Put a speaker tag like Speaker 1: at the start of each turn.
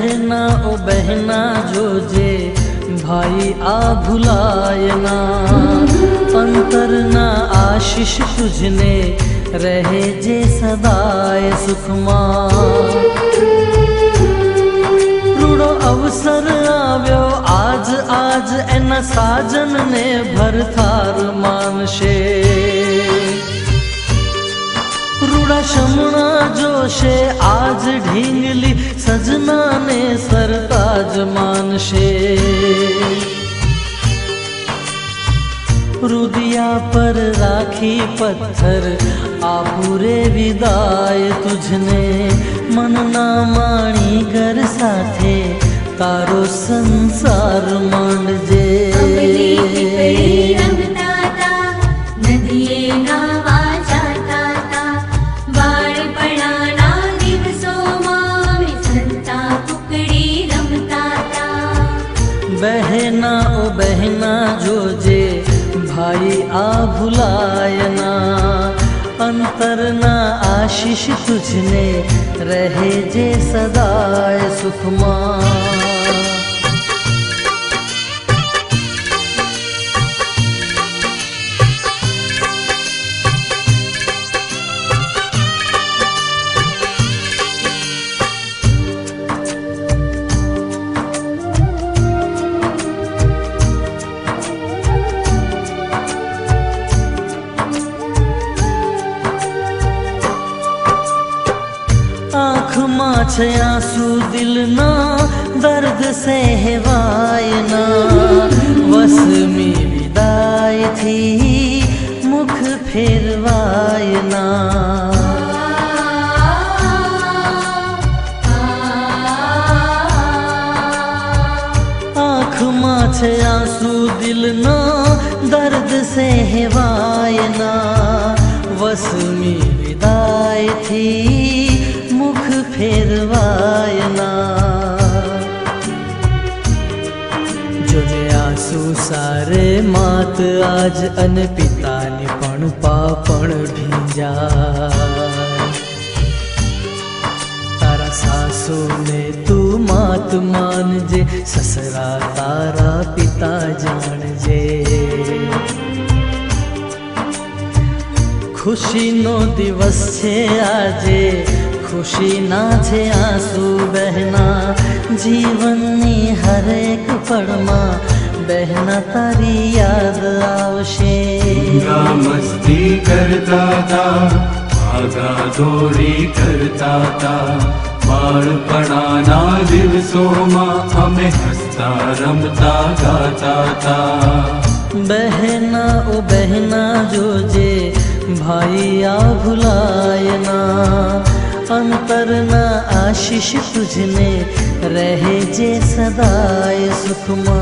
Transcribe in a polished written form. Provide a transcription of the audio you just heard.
Speaker 1: बहना ओ बहना जो जे भाई आ भुलायना, अंतर ना आशीष तुझने रहे जे सदाए सुखमा। रूड़ो अवसर आव्यो आज आज एना साजन ने भरथार मानशे। रूड़ा शमणा जोशे आज ढींगली सजना ने सरताज मानशे। रुदिया पर राखी पत्थर आपूरे विदाय तुझने, मन ना माणी घर साथे तारो संसार मांडजे। बहना ओ बहना जो जे भाई आ भुलायना, अंतर ना आशीष तुझने रहे जे सदाए सुखमा। आँख माँ छे आंसू दिल ना दर्द से हेवायना, वस में विदाई थी मुख फेरवायना। आँख माँ छे आंसू दिल ना दर्द से हेवायना, वस में विदाई थी मुख फेरवायना। जोने आंसू सारे मात आज अन पितानी पण पापण भींजा। तारा सासू ने तू मात मानजे, ससरा तारा पिता जाणजे। खुशी नो दिवस छे आजे, खुशी ना छे आंसू बहना, जीवननी हरेक पड़मा बहना तारी याद आवशे।
Speaker 2: मस्ती करता था, भागा दौड़ी करता था, बाळपणाना दिवसोमां अमे हसता रमता गाता था।
Speaker 1: बहना ओ बहना जो जे भाई आ भुलायना, अंतर ना आशीष तुझने रहे जे सदाए सुखमा।